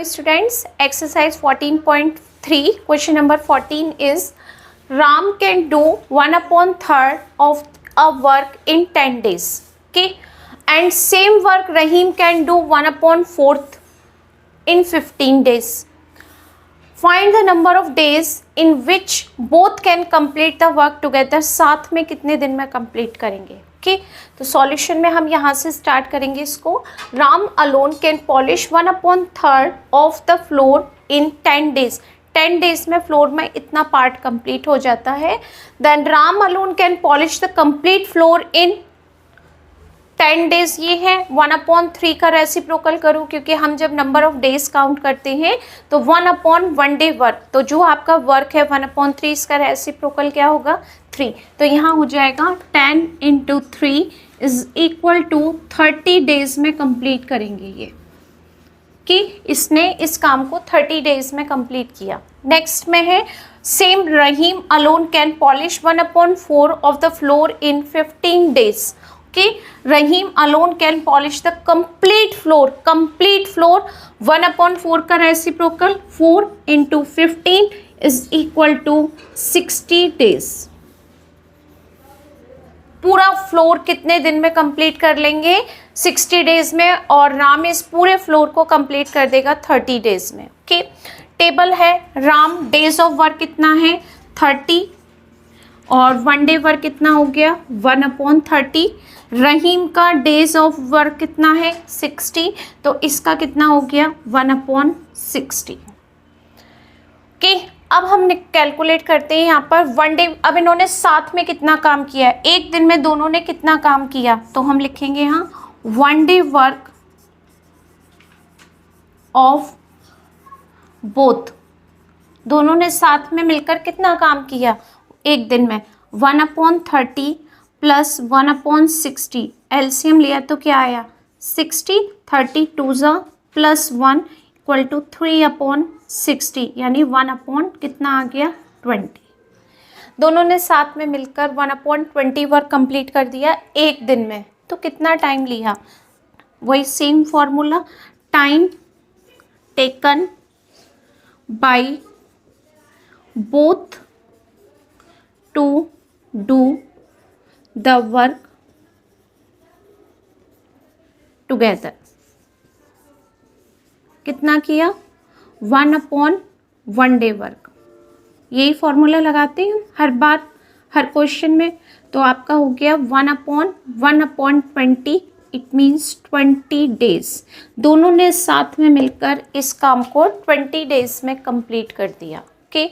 Hello students, exercise 14.3 question number 14 is Ram can do 1/3 of a work in 10 days. Okay, and same work Rahim can do 1/4 in 15 days. Find the number of days in which both can complete the work together. साथ में कितने दिन में complete करेंगे. Okay, तो solution में हम यहाँ से स्टार्ट करेंगे इसको. Ram alone can polish 1/3 of the floor in 10 days. 10 days में फ्लोर में इतना पार्ट कंप्लीट हो जाता है. Then Ram alone can polish the complete floor in 10 days. ये है 1/3 का रेसिप्रोकल करूँ, क्योंकि हम जब नंबर ऑफ डेज काउंट करते हैं तो 1/1 डे वर्क, तो जो आपका वर्क है 1/3 इसका रेसिप्रोकल क्या होगा 3. तो यहाँ हो जाएगा 10 × 3 इज इक्वल टू 30 डेज में कंप्लीट करेंगे ये, कि इसने इस काम को 30 डेज में कंप्लीट किया. नेक्स्ट में है same Rahim alone can polish 1/4 of the floor in 15 days. कि Rahim alone can polish the complete floor 1/4 का reciprocal 4 × 15 is equal to 60 days. पूरा फ्लोर कितने दिन में कंप्लीट कर लेंगे 60 डेज में, और राम इस पूरे फ्लोर को कंप्लीट कर देगा 30 डेज में. ओके, टेबल है. राम डेज ऑफ वर्क कितना है 30, और 1 डे वर्क कितना हो गया 1/30. रहीम का डेज ऑफ वर्क कितना है 60, तो इसका कितना हो गया 1/60. ओके, अब हम कैलकुलेट करते हैं यहाँ पर 1 डे. अब इन्होंने साथ में कितना काम किया है, एक दिन में दोनों ने कितना काम किया, तो हम लिखेंगे यहाँ 1 डे वर्क ऑफ बोथ. दोनों ने साथ में मिलकर कितना काम किया एक दिन में 1/30 प्लस 1/60. एलसीएम लिया तो क्या आया 60. 30 2 प्लस 1 इक्वल टू 3/60, यानी 1/ कितना आ गया 20. दोनों ने साथ में मिलकर 1/20 वर्क कंप्लीट कर दिया एक दिन में. तो कितना टाइम लिया, वही same formula, time taken by both to do the work together. कितना किया 1/1 डे वर्क. यही फॉर्मूला लगाते हैं हर बार हर क्वेश्चन में. तो आपका हो गया 1/1/20, इट मीन्स 20 डेज. दोनों ने साथ में मिलकर इस काम को 20 डेज में कंप्लीट कर दिया. Okay,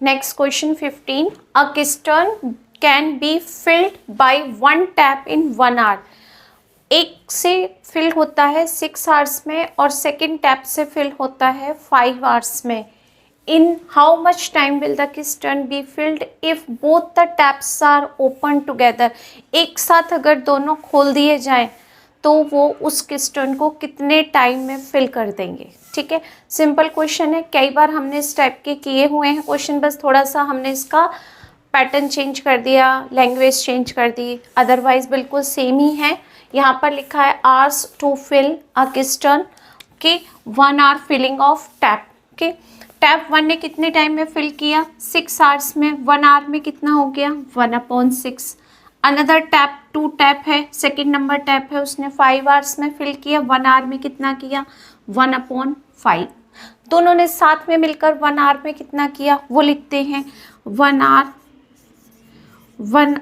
next question 15. A cistern can be filled by 1 tap in 1 hour. एक से फिल होता है 6 आवर्स में, और सेकेंड टैप से फिल होता है 5 आवर्स में. In how much time will the cistern be filled if both the taps are open together. एक साथ अगर दोनों खोल दिए जाएं तो वो उस किस्टर्न को कितने टाइम में फिल कर देंगे. ठीक है, सिंपल क्वेश्चन है. कई बार हमने इस टाइप के किए हुए हैं क्वेश्चन, बस थोड़ा सा हमने इसका पैटर्न चेंज कर दिया, लैंग्वेज चेंज कर दी, अदरवाइज बिल्कुल सेम ही है. यहाँ पर लिखा है hours to fill a cistern. Okay, 1 hour filling of tap. Okay, tap 1 ने कितने टाइम में फिल किया 6 आवर्स में. 1 आवर में कितना हो गया 1/6. अनदर टैप 2 टैप है, सेकेंड नंबर टैप है, उसने 5 आवर्स में फिल किया. 1 आवर में कितना किया 1/5. दोनों ने साथ में मिलकर 1 आवर में कितना किया, वो लिखते हैं 1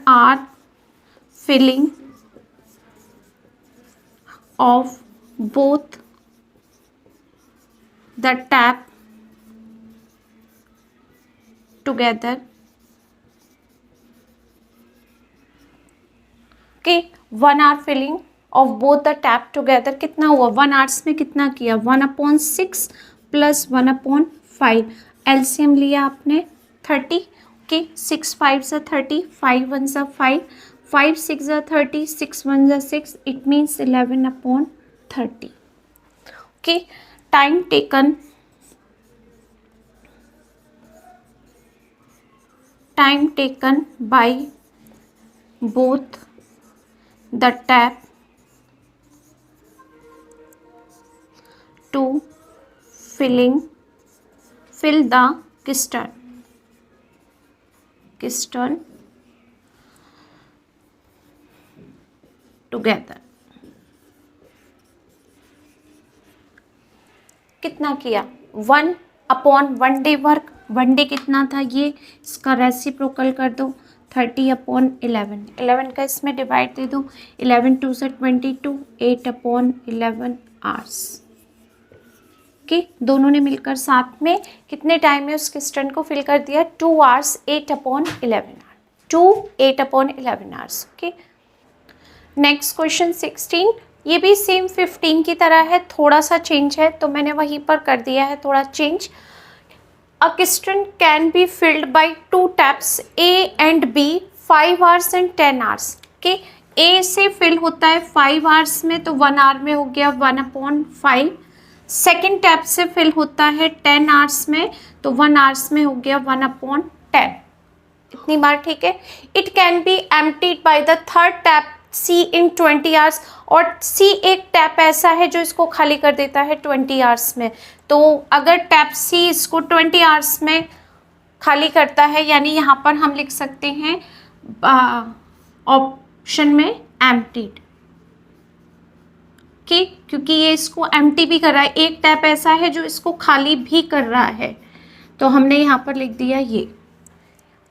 hour filling of both the tap together. Okay, 1 hour filling of both the tap together कितना हुआ 1 आवर्स में कितना किया 1/6 प्लस 1/5. एलसीएम लिया आपने 30. Okay, 6 5 30, 5 1 5, 5 6 30, 6 1 6, it means 11/30. Okay, time taken by both the tap to fill the cistern together. कितना किया? 1/1 day work. 1 day कितना था ये, इसका रेसिप्रोकल कर दो 30/11. 11 का इसमें डिवाइड दे दो. 11 2 से 22, 8/11 आवर्स. ओके, दोनों ने मिलकर साथ में कितने टाइम में उस क्रिस्टन को फिल कर दिया? 2 hours 8/11 2 8/11 hours. Okay, next question 16. ये भी सेम 15 की तरह है, थोड़ा सा चेंज है तो मैंने वहीं पर कर दिया है थोड़ा चेंज. अ क्रिस्टन can be filled by 2 taps A and B 5 hours and 10 hours. Okay, A से फिल होता है 5 आवर्स में तो 1 आवर में हो गया 1/5. सेकेंड टैप से फिल होता है 10 आवर्स में तो 1 आवर्स में हो गया 1/10. इतनी बार ठीक है. It can be emptied by the third tap C in 20 hours. और C एक टैप ऐसा है जो इसको खाली कर देता है 20 आवर्स में. तो अगर टैप C इसको 20 आवर्स में खाली करता है, यानी यहाँ पर हम लिख सकते हैं ऑप्शन में एम्प्टीड. ओके, क्योंकि ये इसको एम्प्टी भी कर रहा है. एक टैप ऐसा है जो इसको खाली भी कर रहा है, तो हमने यहाँ पर लिख दिया ये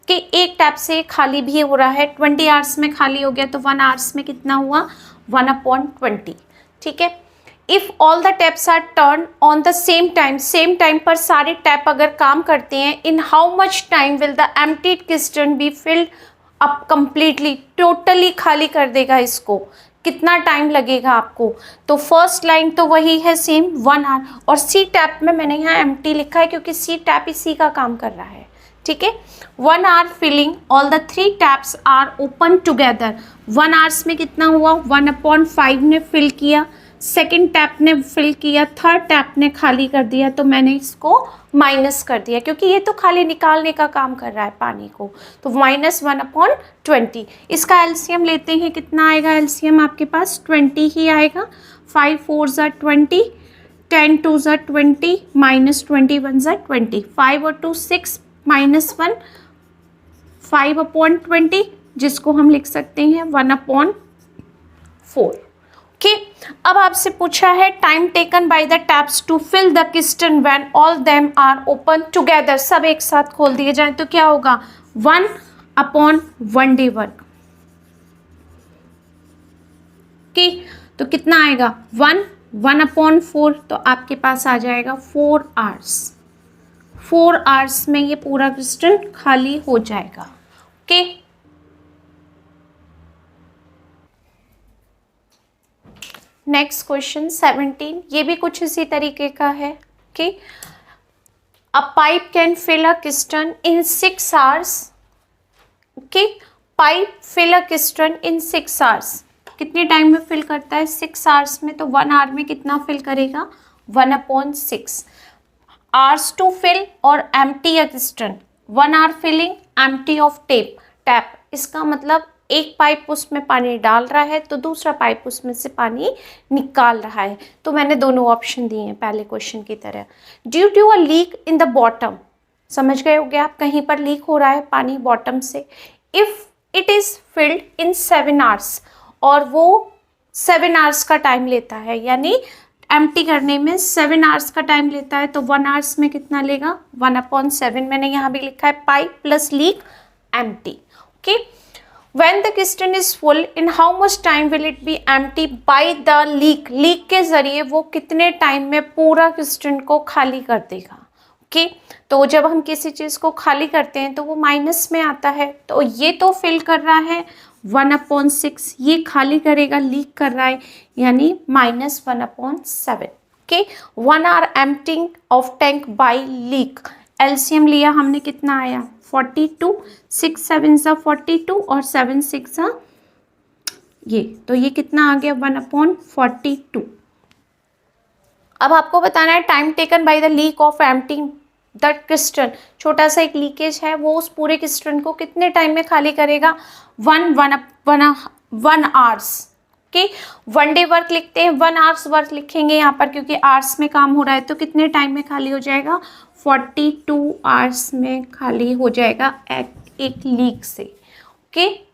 कि एक टैप से खाली भी हो रहा है. 20 आवर्स में खाली हो गया तो 1 आवर्स में कितना हुआ? 1/20. ठीक है. If all the taps are turn on the same time पर सारे टैप अगर काम करते हैं, in how much time will the emptied क्रिस्टन be filled up completely. Totally खाली कर देगा इसको. कितना टाइम लगेगा आपको? तो फर्स्ट लाइन तो वही है सेम 1 आवर. और सी टैप में मैंने यहाँ एम्प्टी लिखा है क्योंकि सी टैप इसी का काम कर रहा है. ठीक है. 1 hour filling all the 3 taps are open together. 1 hours में कितना हुआ? 1/5 ने फिल किया, सेकेंड टैप ने फिल किया, थर्ड टैप ने खाली कर दिया. तो मैंने इसको माइनस कर दिया क्योंकि ये तो खाली निकालने का काम कर रहा है पानी को. तो -1/20. इसका एलसीएम लेते हैं. कितना आएगा एलसीएम आपके पास? 20 ही आएगा. 5 4 = 20, 10 2 = 20, -21 = 20. 5 और 2 6 -1 5/20, जिसको हम लिख सकते हैं 1/4. ओके, अब आपसे पूछा है time taken by the taps to fill the क्रिस्टन when all them are open together. सब एक साथ खोल दिए जाएं तो क्या होगा? 1/1 डे वर्क. ओके, तो कितना आएगा? 1/4 तो आपके पास आ जाएगा 4 आवर्स. 4 आवर्स में ये पूरा क्रिस्टल खाली हो जाएगा. Okay, next question 17. ये भी कुछ इसी तरीके का है. Okay, a pipe can fill a क्रिस्टल in 6 hours. Okay, pipe fill a क्रिस्टल इन 6 आवर्स. कितने टाइम में फिल करता है? 6 आवर्स में. तो 1 आवर में कितना फिल करेगा? 1/6. आवर्स टू फिल और एम्प्टी अ क्रिस्टल. 1 hour filling, empty of tap. इसका मतलब एक पाइप उसमें पानी डाल रहा है तो दूसरा पाइप उसमें से पानी निकाल रहा है. तो मैंने दोनों ऑप्शन दिए हैं पहले क्वेश्चन की तरह. Due to a leak in the bottom. समझ गए होंगे आप, कहीं पर लीक हो रहा है पानी बॉटम से. If it is filled in 7 hours, और वो 7 आवर्स का टाइम लेता है, यानी एम्प्टी करने में 7 आवर्स का टाइम लेता है. तो 1 आवर्स में कितना लेगा? 1/7. मैंने यहाँ भी लिखा है pipe plus leak empty. Okay, when the crystal is full in how much time will it be empty by the leak. Leak के जरिए वो कितने टाइम में पूरा क्रिस्टल को खाली कर देगा. ओके, तो जब हम किसी चीज़ को खाली करते हैं तो वो माइनस में आता है. तो ये तो फिल कर रहा है 1/6, ये खाली करेगा, लीक कर रहा है, यानी -1/7. Okay, 1 hour emptying of tank by leak. LCM लिया हमने, कितना आया? 42. 6 7 = 42 और 7 6 ये, तो ये कितना आ गया? 1/42. अब आपको बताना है time taken by the leak of emptying the crystal. छोटा सा एक लीकेज है, वो उस पूरे क्रिस्टल को कितने टाइम में खाली करेगा? 1 आवर्स. ओके। 1 डे वर्क लिखते हैं, 1 आवर्स वर्क लिखेंगे यहाँ पर क्योंकि आवर्स में काम हो रहा है, तो कितने टाइम में खाली हो जाएगा, 42 आवर्स में खाली हो जाएगा एक लीक से। ओके।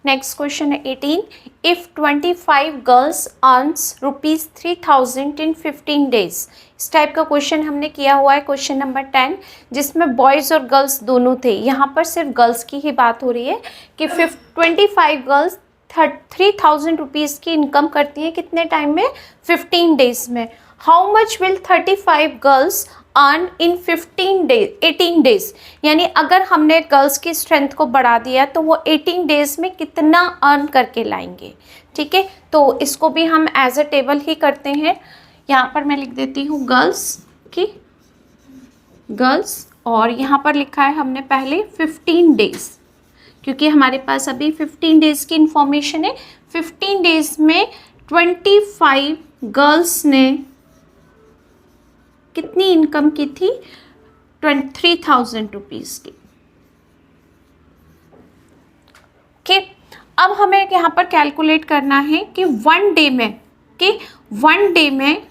नेक्स्ट क्वेश्चन है 18, if 25 girls earns ₹3000 in 15 days. इस टाइप का क्वेश्चन हमने किया हुआ है क्वेश्चन नंबर 10, जिसमें बॉयज़ और गर्ल्स दोनों थे। यहाँ पर सिर्फ गर्ल्स की ही बात हो रही है कि 25 गर्ल्स 3000 रुपीज़ की इनकम करती हैं कितने टाइम में, 15 डेज में। How much will 35 girls earn in 18 days, यानी अगर हमने गर्ल्स की स्ट्रेंथ को बढ़ा दिया तो वो 18 डेज में कितना अर्न करके लाएंगे। ठीक है, तो इसको भी हम एज अ टेबल ही करते हैं। यहाँ पर मैं लिख देती हूँ गर्ल्स की, गर्ल्स, और यहाँ पर लिखा है हमने पहले 15 डेज, क्योंकि हमारे पास अभी 15 डेज की इंफॉर्मेशन है। 15 डेज में 25 गर्ल्स ने कितनी इनकम की थी, 3000 रुपीज़ की। ओके, अब हमें यहाँ पर कैलकुलेट करना है कि 1 डे में, कि 1 डे में,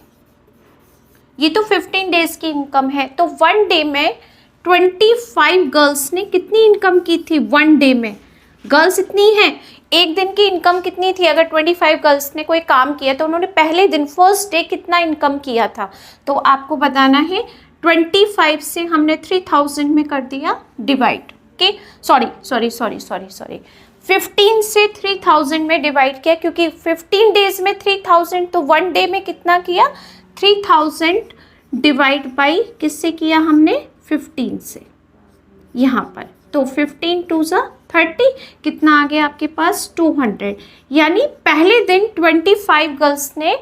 ये तो 15 डेज की इनकम है, तो 1 डे में 25 गर्ल्स ने कितनी इनकम की थी 1 डे में। गर्ल्स इतनी हैं, एक दिन की इनकम कितनी थी, अगर 25 गर्ल्स ने कोई काम किया तो उन्होंने पहले दिन फर्स्ट डे कितना इनकम किया था, तो आपको बताना है। 25 से हमने 3000 में कर दिया डिवाइड। ओके, सॉरी 15 से 3000 में डिवाइड किया, क्योंकि 15 डेज में 3000, तो 1 डे में कितना किया, 3000 डिवाइड बाई किससे किया हमने, 15 से यहाँ पर, तो 15 2 ज़ा 30, कितना आ गया आपके पास 200। यानी पहले दिन 25 गर्ल्स ने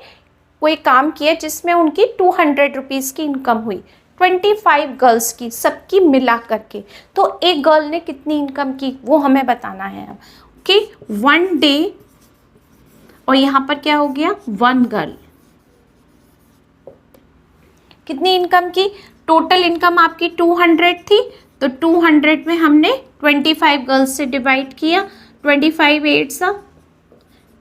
कोई काम किया जिसमें उनकी 200 रुपीज़ की इनकम हुई, 25 गर्ल्स की, सबकी मिला करके। तो एक गर्ल ने कितनी इनकम की वो हमें बताना है। ओके, 1 डे, और यहाँ पर क्या हो गया, 1 गर्ल कितनी इनकम की, टोटल इनकम आपकी 200 थी, तो 200 में हमने 25 गर्ल्स से डिवाइड किया, 25 8 सा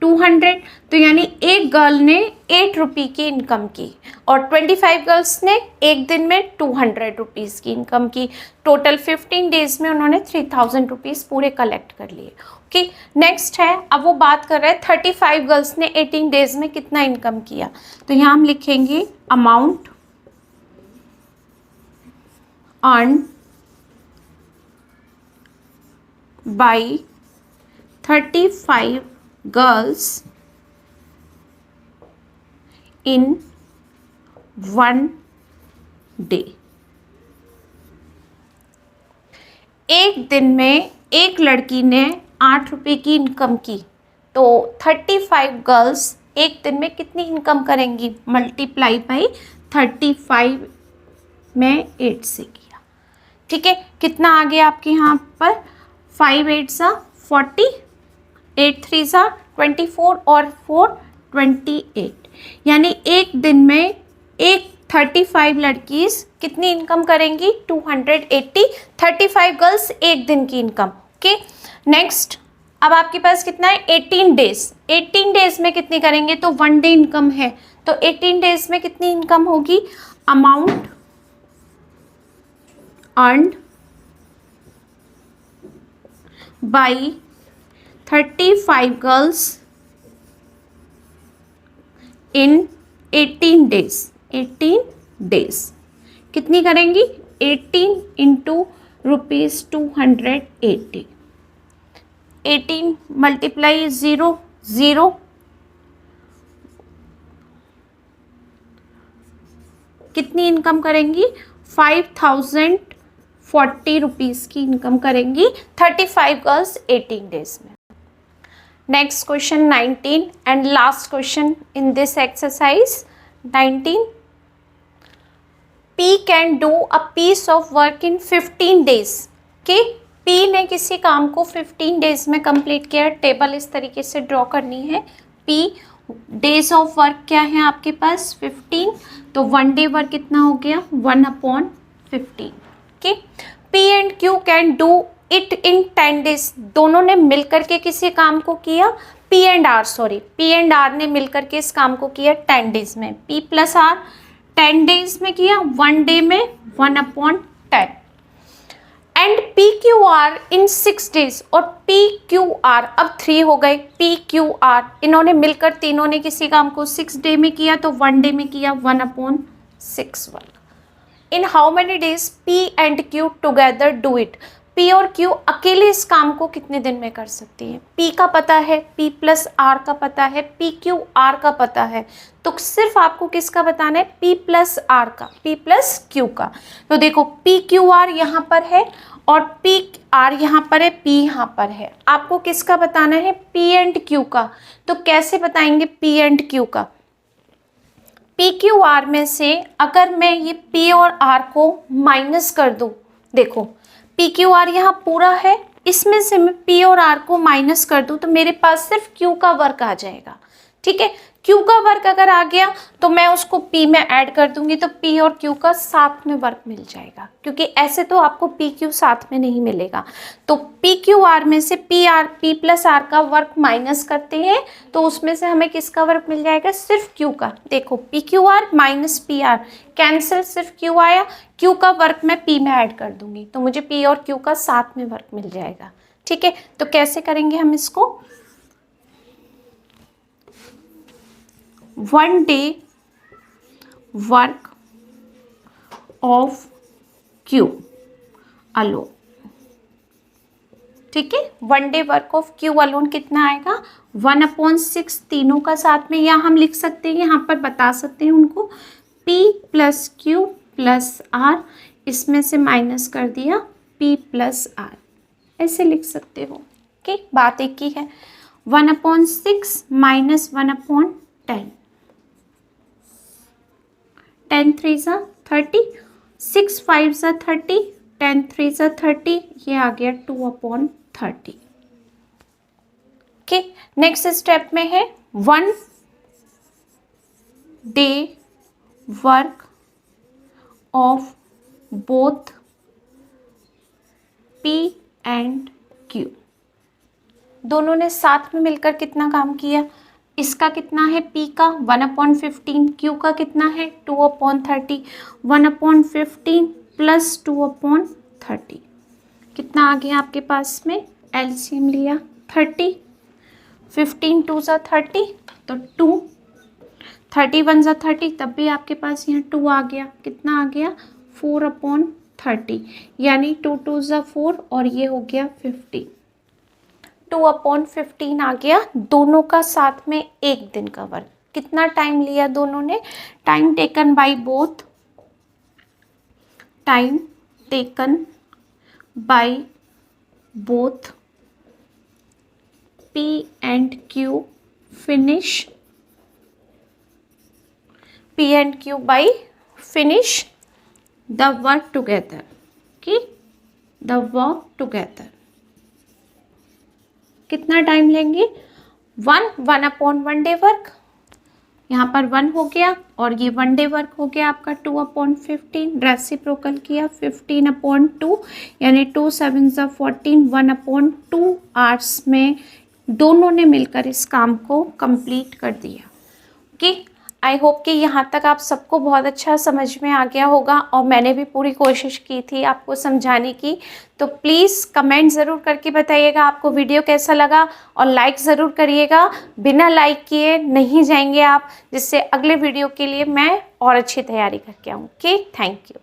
200, तो यानी एक गर्ल ने 8 रुपये की इनकम की, और 25 गर्ल्स ने एक दिन में 200 रुपीज़ की इनकम की। टोटल 15 डेज में उन्होंने 3000 रुपीज़ पूरे कलेक्ट कर लिए। ओके, नेक्स्ट है, अब वो बात कर रहे हैं 35 गर्ल्स ने 18 डेज में कितना इनकम किया, तो यहाँ हम लिखेंगे amount earn by 35 girls in 1 day। एक दिन में एक लड़की ने 8 रुपये की इनकम की, तो 35 गर्ल्स एक दिन में कितनी इनकम करेंगी, मल्टीप्लाई बाई 35 में 8 से किया। ठीक है, कितना आ गया आपके यहाँ पर, 5 8 सा 40, 8 3 सा 24 और 4 28, यानी एक दिन में एक 35 लड़कीज कितनी इनकम करेंगी, 280, 35 गर्ल्स एक दिन की इनकम। ओके, नेक्स्ट, अब आपके पास कितना है, 18 डेज। 18 डेज में कितनी करेंगे, तो 1 डे इनकम है, तो 18 डेज में कितनी इनकम होगी, amount earned by 35 girls in 18 days। 18 days कितनी करेंगी, 18 इंटू रुपीज़ 280, 18 मल्टीप्लाई 0 0, कितनी इनकम करेंगी, 5040 रुपीज़ की इनकम करेंगी 35 गर्ल्स 18 डेज में। Next question 19 and last question in this exercise 19, P can do a piece of work in 15 days. कि P ने किसी काम को 15 डेज में कंप्लीट किया। टेबल इस तरीके से ड्रॉ करनी है। P डेज ऑफ वर्क क्या है आपके पास 15, तो 1 डे वर्क कितना हो गया 1/15। Okay, P and Q can do it in 10 days. दोनों ने मिलकर के किसी काम को किया। पी एंड आर ने मिलकर के इस काम को किया 10 डेज में, पी प्लस आर 10 डेज में किया, 1 डे में 1/10 and P Q R in 6 days, और पी क्यू आर अब 3 हो गए, पी क्यू आर इन्होंने मिलकर तीनों ने किसी काम को 6 डे में किया, तो 1 डे में किया 1/6 work. In how many days P and Q together do it, P और क्यू अकेले इस काम को कितने दिन में कर सकती है। पी का पता है, पी प्लस आर का पता है, पी क्यू आर का पता है, तो सिर्फ आपको किसका बताना है, पी प्लस आर का, पी प्लस क्यू का। तो देखो पी क्यू आर यहाँ पर है और पी आर यहाँ पर है, पी यहाँ पर है, आपको किसका बताना है, पी एंड क्यू का। तो कैसे बताएंगे पी एंड क्यू का, पी क्यू आर में से अगर मैं ये पी और आर को माइनस कर दूं, देखो पी क्यू आर यहाँ पूरा है, इसमें से मैं पी और आर को माइनस कर दूं तो मेरे पास सिर्फ क्यू का वर्क आ जाएगा। ठीक है, क्यू का वर्क अगर आ गया तो मैं उसको पी में ऐड कर दूंगी, तो पी और क्यू का साथ में वर्क मिल जाएगा, क्योंकि ऐसे तो आपको पी क्यू साथ में नहीं मिलेगा। तो पी क्यू आर में से पी प्लस आर का वर्क माइनस करते हैं, तो उसमें से हमें किसका वर्क मिल जाएगा, सिर्फ क्यू का। देखो P Q are minus P R cancel, सिर्फ क्यू आया, क्यू का वर्क मैं पी में ऐड कर दूंगी, तो मुझे पी और क्यू का साथ में वर्क मिल जाएगा। ठीक है, तो कैसे करेंगे हम इसको, 1 day work of Q alone. ठीक है, 1 day work of Q alone कितना आएगा, 1/6 तीनों का साथ में, या हम लिख सकते हैं यहाँ पर बता सकते हैं उनको, P plus Q plus R, इसमें से माइनस कर दिया P प्लस आर, ऐसे लिख सकते हो। ओके, बात एक ही है, 1/6 माइनस 1/10, 10 3 ज़ा 30, 6 5 ज़ा 30, 10 3 ज़ा 30, ये आ गया 2/30। ओके, नेक्स्ट स्टेप में है 1 day work of both P and Q, दोनों ने साथ में मिलकर कितना काम किया, इसका कितना है P का 1/15, Q का कितना है 2/30, 1/15 प्लस 2/30 कितना आ गया आपके पास में, एलसीएम लिया 30, 15 2 ज़ा 30, तो 2, 31 ज़ा 30, तब भी आपके पास यहाँ 2 आ गया, कितना आ गया 4/30, यानी 2 2 ज़ा 4 और ये हो गया 50, 2/15 आ गया, दोनों का साथ में एक दिन का वर्क। कितना टाइम लिया दोनों ने, time taken by both, time taken by both P and Q finish, P and Q by finish the work together, कि द वर्क टुगेदर कितना टाइम लेंगे, 1/1 डे वर्क, यहाँ पर 1 हो गया और ये 1 डे वर्क हो गया आपका 2/15, रेसिप्रोकल किया 15/2, यानी 2 7 ज़ा 14, 1/2 आवर्स में दोनों ने मिलकर इस काम को कंप्लीट कर दिया। ओके, आई होप कि यहाँ तक आप सबको बहुत अच्छा समझ में आ गया होगा, और मैंने भी पूरी कोशिश की थी आपको समझाने की। तो प्लीज़ कमेंट ज़रूर करके बताइएगा आपको वीडियो कैसा लगा, और लाइक ज़रूर करिएगा, बिना लाइक किए नहीं जाएंगे आप, जिससे अगले वीडियो के लिए मैं और अच्छी तैयारी करके आऊँ। Okay, thank you.